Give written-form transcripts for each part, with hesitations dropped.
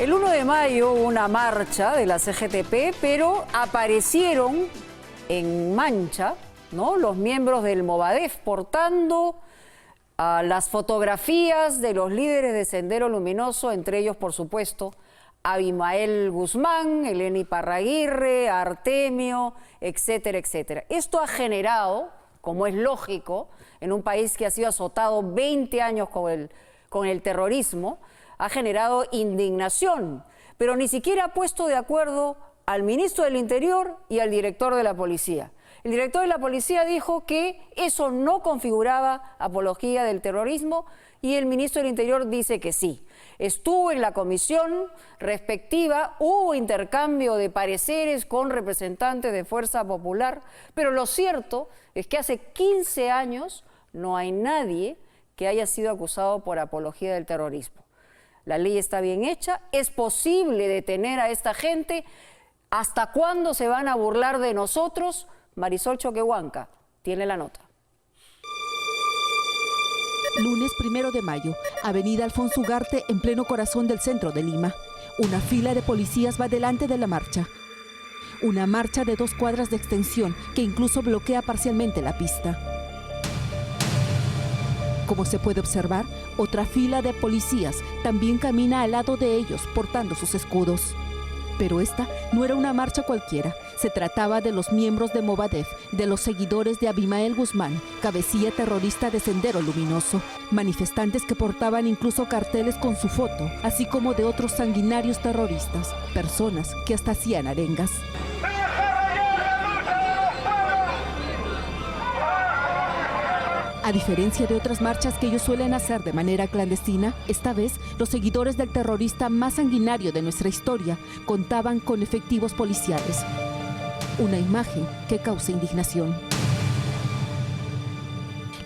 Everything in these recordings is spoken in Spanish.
El 1 de mayo hubo una marcha de la CGTP, pero aparecieron en mancha, ¿no?, los miembros del Movadef portando las fotografías de los líderes de Sendero Luminoso, entre ellos, por supuesto, Abimael Guzmán, Elena Iparraguirre, Artemio, etcétera, etcétera. Esto ha generado, como es lógico, en un país que ha sido azotado 20 años con el terrorismo, ha generado indignación, pero ni siquiera ha puesto de acuerdo al ministro del Interior y al director de la policía. El director de la policía dijo que eso no configuraba apología del terrorismo y el ministro del Interior dice que sí. Estuvo en la comisión respectiva, hubo intercambio de pareceres con representantes de Fuerza Popular, pero lo cierto es que hace 15 años no hay nadie que haya sido acusado por apología del terrorismo. La ley está bien hecha, es posible detener a esta gente. ¿Hasta cuándo se van a burlar de nosotros? Marisol Choquehuanca tiene la nota. Lunes 1 de mayo, Avenida Alfonso Ugarte, en pleno corazón del centro de Lima. Una fila de policías va delante de la marcha. Una marcha de 2 cuadras de extensión que incluso bloquea parcialmente la pista. Como se puede observar, otra fila de policías también camina al lado de ellos portando sus escudos. Pero esta no era una marcha cualquiera. Se trataba de los miembros de Movadef, de los seguidores de Abimael Guzmán, cabecilla terrorista de Sendero Luminoso. Manifestantes que portaban incluso carteles con su foto, así como de otros sanguinarios terroristas. Personas que hasta hacían arengas. A diferencia de otras marchas que ellos suelen hacer de manera clandestina, esta vez los seguidores del terrorista más sanguinario de nuestra historia contaban con efectivos policiales. Una imagen que causa indignación.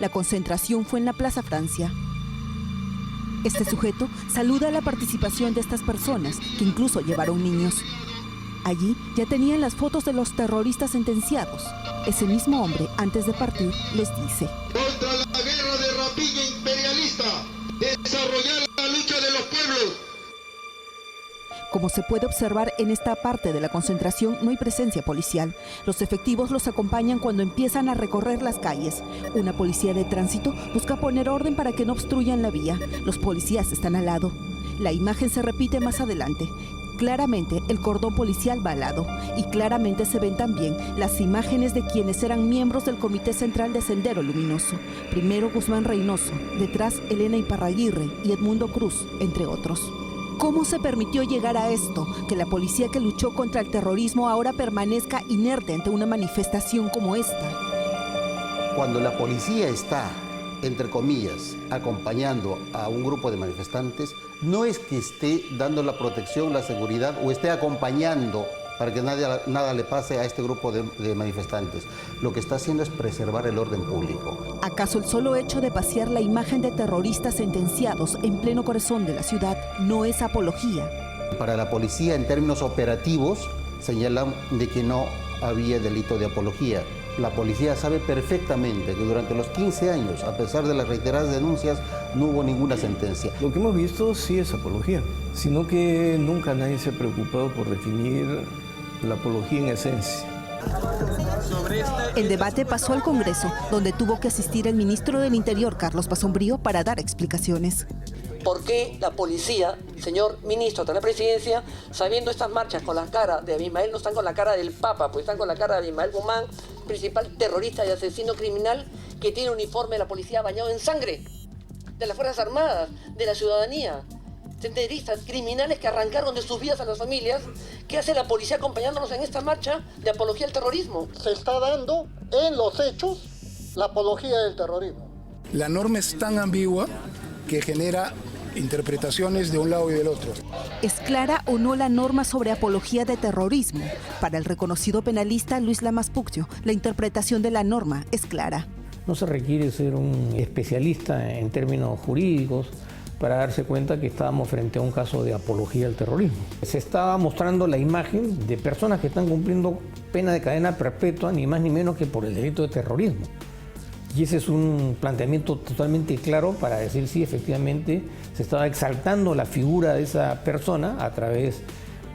La concentración fue en la Plaza Francia. Este sujeto saluda la participación de estas personas, que incluso llevaron niños. Allí ya tenían las fotos de los terroristas sentenciados. Ese mismo hombre, antes de partir, les dice: contra la guerra de rapilla imperialista, desarrollar la lucha de los pueblos. Como se puede observar en esta parte de la concentración, no hay presencia policial. Los efectivos los acompañan cuando empiezan a recorrer las calles. Una policía de tránsito busca poner orden para que no obstruyan la vía. Los policías están al lado. La imagen se repite más adelante. Claramente el cordón policial va al lado y claramente se ven también las imágenes de quienes eran miembros del Comité Central de Sendero Luminoso. Primero Guzmán Reynoso, detrás Elena Iparraguirre y Edmundo Cruz, entre otros. ¿Cómo se permitió llegar a esto? Que la policía que luchó contra el terrorismo ahora permanezca inerte ante una manifestación como esta. Cuando la policía está, entre comillas, acompañando a un grupo de manifestantes, no es que esté dando la protección, la seguridad o esté acompañando para que nada le pase a este grupo de manifestantes. Lo que está haciendo es preservar el orden público. ¿Acaso el solo hecho de pasear la imagen de terroristas sentenciados en pleno corazón de la ciudad no es apología? Para la policía, en términos operativos, señalan de que no había delito de apología. La policía sabe perfectamente que durante los 15 años, a pesar de las reiteradas denuncias, no hubo ninguna sentencia. Lo que hemos visto sí es apología, sino que nunca nadie se ha preocupado por definir la apología en esencia. El debate pasó al Congreso, donde tuvo que asistir el ministro del Interior, Carlos Basombrío, para dar explicaciones. ¿Por qué la policía, señor ministro de la presidencia, sabiendo estas marchas con la cara de Abimael, no están con la cara del Papa, pues están con la cara de Abimael Guzmán, principal terrorista y asesino criminal que tiene uniforme de la policía bañado en sangre, de las Fuerzas Armadas, de la ciudadanía? Senderistas, criminales que arrancaron de sus vidas a las familias. ¿Qué hace la policía acompañándonos en esta marcha de apología al terrorismo? Se está dando en los hechos la apología del terrorismo. La norma es tan ambigua que genera interpretaciones de un lado y del otro. ¿Es clara o no la norma sobre apología de terrorismo? Para el reconocido penalista Luis Lamas Puccio, la interpretación de la norma es clara. No se requiere ser un especialista en términos jurídicos para darse cuenta que estábamos frente a un caso de apología al terrorismo. Se estaba mostrando la imagen de personas que están cumpliendo pena de cadena perpetua, ni más ni menos que por el delito de terrorismo. Y ese es un planteamiento totalmente claro para decir si efectivamente se estaba exaltando la figura de esa persona a través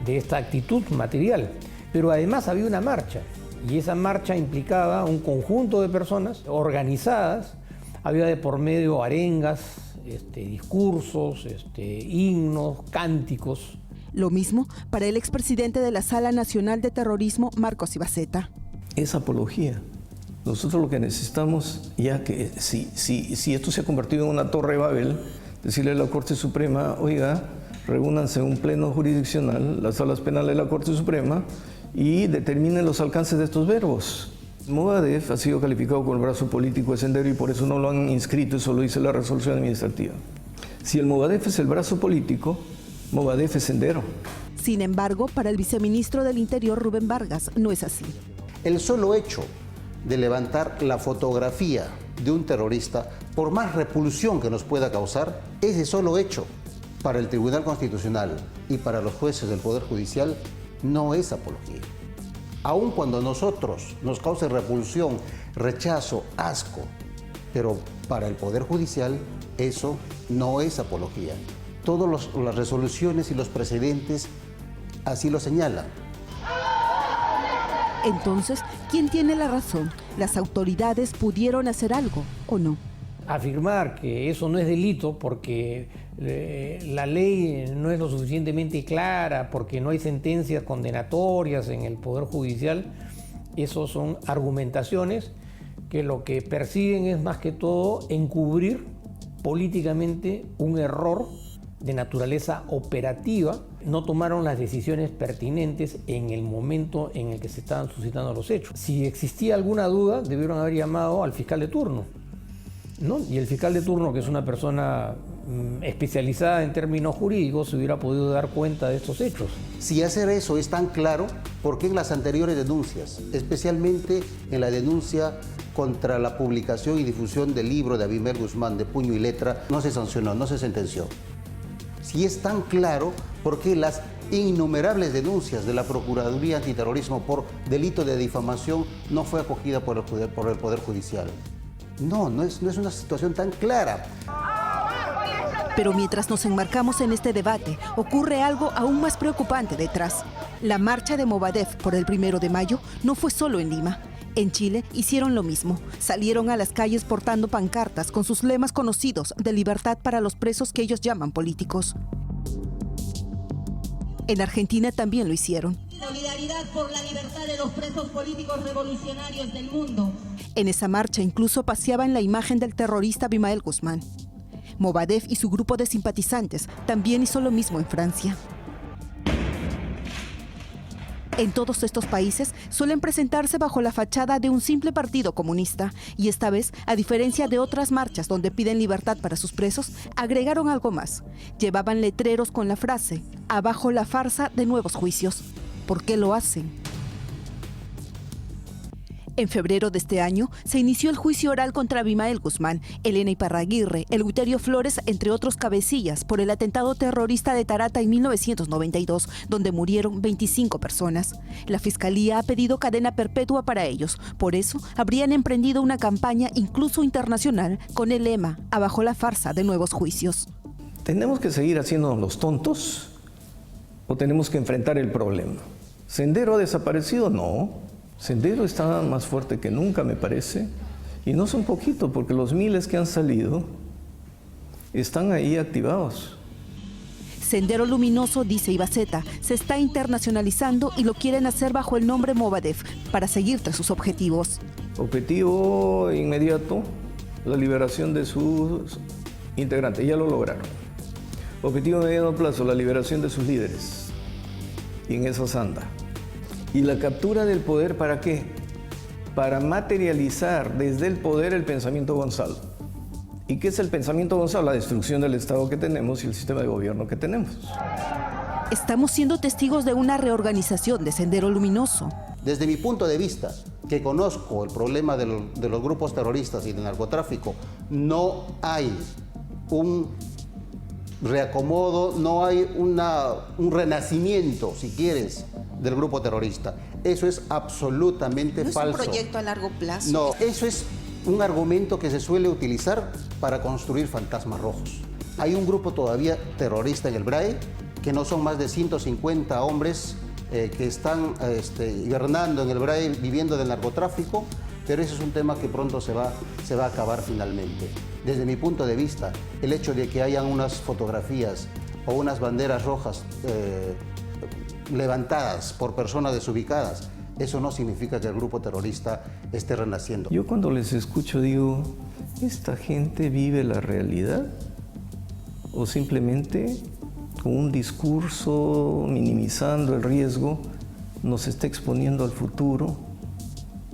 de esta actitud material. Pero además había una marcha, y esa marcha implicaba un conjunto de personas organizadas, había de por medio arengas, discursos, himnos, cánticos. Lo mismo para el expresidente de la Sala Nacional de Terrorismo, Marcos Ibazeta. Es apología. Nosotros lo que necesitamos, ya que si esto se ha convertido en una torre de Babel, decirle a la Corte Suprema, oiga, reúnanse en un pleno jurisdiccional, las salas penales de la Corte Suprema, y determinen los alcances de estos verbos. Movadef ha sido calificado como el brazo político de Sendero y por eso no lo han inscrito, eso lo dice la resolución administrativa. Si el Movadef es el brazo político, Movadef es Sendero. Sin embargo, para el viceministro del Interior, Rubén Vargas, no es así. El solo hecho de levantar la fotografía de un terrorista, por más repulsión que nos pueda causar, ese solo hecho para el Tribunal Constitucional y para los jueces del Poder Judicial no es apología. Aun cuando a nosotros nos cause repulsión, rechazo, asco, pero para el Poder Judicial eso no es apología. Todas las resoluciones y los precedentes así lo señalan. Entonces, ¿quién tiene la razón? ¿Las autoridades pudieron hacer algo o no? Afirmar que eso no es delito porque la ley no es lo suficientemente clara, porque no hay sentencias condenatorias en el Poder Judicial, esos son argumentaciones que lo que persiguen es más que todo encubrir políticamente un error de naturaleza operativa. No tomaron las decisiones pertinentes en el momento en el que se estaban suscitando los hechos. Si existía alguna duda, debieron haber llamado al fiscal de turno, ¿no? Y el fiscal de turno, que es una persona especializada en términos jurídicos, se hubiera podido dar cuenta de estos hechos. Si hacer eso es tan claro, ¿por qué en las anteriores denuncias, especialmente en la denuncia contra la publicación y difusión del libro de Abimael Guzmán, de puño y letra, no se sancionó, no se sentenció? Si es tan claro, ¿por qué las innumerables denuncias de la Procuraduría Antiterrorismo por delito de difamación no fue acogida por el Poder Judicial? No es una situación tan clara. Pero mientras nos enmarcamos en este debate, ocurre algo aún más preocupante detrás. La marcha de Movadef por el 1 de mayo no fue solo en Lima. En Chile hicieron lo mismo. Salieron a las calles portando pancartas con sus lemas conocidos de libertad para los presos que ellos llaman políticos. En Argentina también lo hicieron. Solidaridad por la libertad de los presos políticos revolucionarios del mundo. En esa marcha incluso paseaban la imagen del terrorista Abimael Guzmán. Movadef y su grupo de simpatizantes también hizo lo mismo en Francia. En todos estos países suelen presentarse bajo la fachada de un simple partido comunista y esta vez, a diferencia de otras marchas donde piden libertad para sus presos, agregaron algo más. Llevaban letreros con la frase "Abajo la farsa de nuevos juicios". ¿Por qué lo hacen? En febrero de este año se inició el juicio oral contra Abimael Guzmán, Elena Iparraguirre, Eleuterio Flores, entre otros cabecillas, por el atentado terrorista de Tarata en 1992, donde murieron 25 personas. La Fiscalía ha pedido cadena perpetua para ellos, por eso habrían emprendido una campaña incluso internacional con el lema "Abajo la farsa de nuevos juicios". ¿Tenemos que seguir haciéndonos los tontos o tenemos que enfrentar el problema? ¿Sendero ha desaparecido? No. Sendero está más fuerte que nunca, me parece, y no son poquito, porque los miles que han salido están ahí activados. Sendero Luminoso, dice Ibazeta, se está internacionalizando y lo quieren hacer bajo el nombre Movadef para seguir tras sus objetivos. Objetivo inmediato, la liberación de sus integrantes, ya lo lograron. Objetivo de mediano plazo, la liberación de sus líderes, y en eso anda. ¿Y la captura del poder para qué? Para materializar desde el poder el pensamiento Gonzalo. ¿Y qué es el pensamiento Gonzalo? La destrucción del Estado que tenemos y el sistema de gobierno que tenemos. Estamos siendo testigos de una reorganización de Sendero Luminoso. Desde mi punto de vista, que conozco el problema de los grupos terroristas y del narcotráfico, no hay un reacomodo, no hay un renacimiento, si quieres, del grupo terrorista. Eso es absolutamente falso. ¿No es un proyecto a largo plazo? No, eso es un argumento que se suele utilizar para construir fantasmas rojos. Hay un grupo todavía terrorista en el BRAE, que no son más de 150 hombres que están hibernando en el BRAE, viviendo del narcotráfico, pero ese es un tema que pronto se va a acabar finalmente. Desde mi punto de vista, el hecho de que hayan unas fotografías o unas banderas rojas levantadas por personas desubicadas, eso no significa que el grupo terrorista esté renaciendo. Yo cuando les escucho digo, ¿esta gente vive la realidad? ¿O simplemente con un discurso minimizando el riesgo nos está exponiendo al futuro,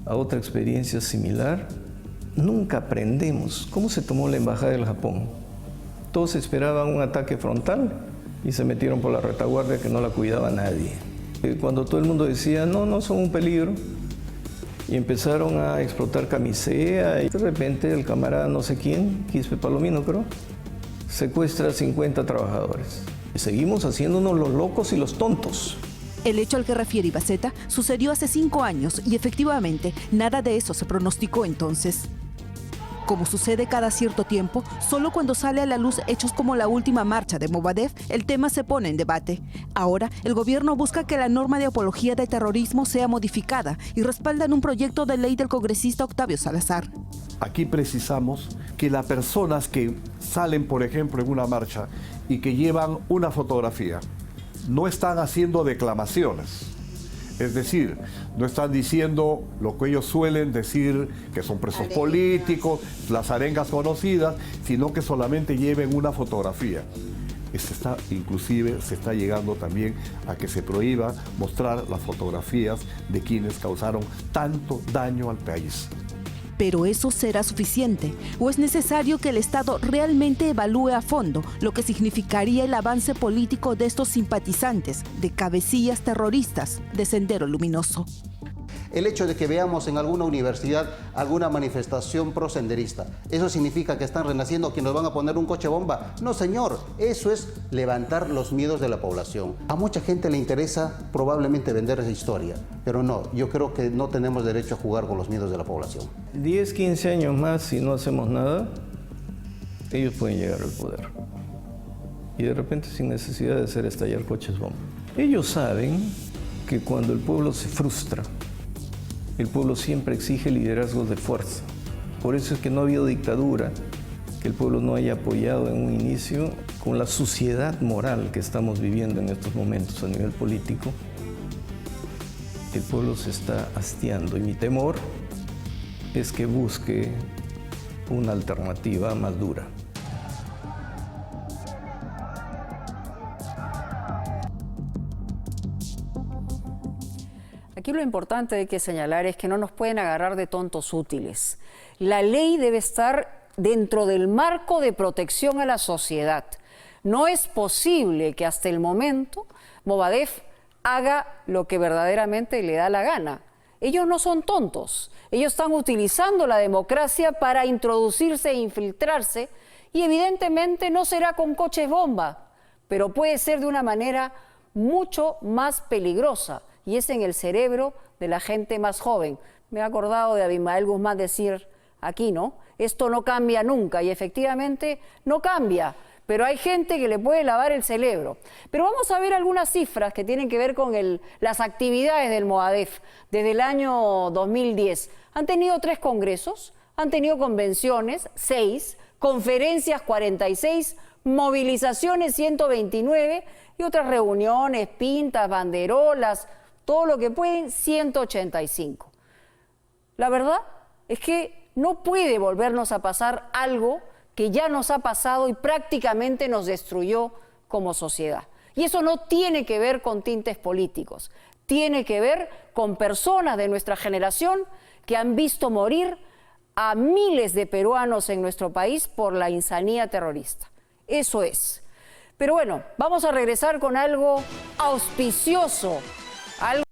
a otra experiencia similar? Nunca aprendemos. ¿Cómo se tomó la embajada del Japón? Todos esperaban un ataque frontal y se metieron por la retaguardia que no la cuidaba nadie. Cuando todo el mundo decía, no son un peligro, y empezaron a explotar camisea, y de repente el camarada no sé quién, Quispe Palomino creo, secuestra a 50 trabajadores. Y seguimos haciéndonos los locos y los tontos. El hecho al que refiere Ibaceta sucedió hace 5 años y efectivamente nada de eso se pronosticó entonces. Como sucede cada cierto tiempo, solo cuando sale a la luz hechos como la última marcha de Movadef, el tema se pone en debate. Ahora, el gobierno busca que la norma de apología de terrorismo sea modificada y respaldan un proyecto de ley del congresista Octavio Salazar. Aquí precisamos que las personas que salen, por ejemplo, en una marcha y que llevan una fotografía, no están haciendo declamaciones. Es decir, no están diciendo lo que ellos suelen decir, que son presos políticos, las arengas conocidas, sino que solamente lleven una fotografía. Inclusive se está llegando también a que se prohíba mostrar las fotografías de quienes causaron tanto daño al país. ¿Pero eso será suficiente? ¿O es necesario que el Estado realmente evalúe a fondo lo que significaría el avance político de estos simpatizantes, de cabecillas terroristas de Sendero Luminoso? El hecho de que veamos en alguna universidad alguna manifestación prosenderista, ¿eso significa que están renaciendo, que nos van a poner un coche bomba? No, señor, eso es levantar los miedos de la población. A mucha gente le interesa probablemente vender esa historia, pero no, yo creo que no tenemos derecho a jugar con los miedos de la población. 10, 15 años más, si no hacemos nada, ellos pueden llegar al poder. Y de repente sin necesidad de hacer estallar coches bomba. Ellos saben que cuando el pueblo se frustra, el pueblo siempre exige liderazgos de fuerza. Por eso es que no ha habido dictadura que el pueblo no haya apoyado en un inicio. Con la suciedad moral que estamos viviendo en estos momentos a nivel político, el pueblo se está hastiando y mi temor es que busque una alternativa más dura. Aquí lo importante hay que señalar es que no nos pueden agarrar de tontos útiles. La ley debe estar dentro del marco de protección a la sociedad. No es posible que hasta el momento Movadef haga lo que verdaderamente le da la gana. Ellos no son tontos. Ellos están utilizando la democracia para introducirse e infiltrarse y evidentemente no será con coches bomba, pero puede ser de una manera mucho más peligrosa. Y es en el cerebro de la gente más joven. Me he acordado de Abimael Guzmán decir aquí, ¿no? Esto no cambia nunca, y efectivamente no cambia, pero hay gente que le puede lavar el cerebro. Pero vamos a ver algunas cifras que tienen que ver con las actividades del Movadef desde el año 2010. Han tenido 3 congresos, han tenido convenciones, 6, conferencias 46, movilizaciones 129 y otras reuniones, pintas, banderolas, todo lo que pueden, 185. La verdad es que no puede volvernos a pasar algo que ya nos ha pasado y prácticamente nos destruyó como sociedad. Y eso no tiene que ver con tintes políticos, tiene que ver con personas de nuestra generación que han visto morir a miles de peruanos en nuestro país por la insanía terrorista. Eso es. Pero bueno, vamos a regresar con algo auspicioso. Algo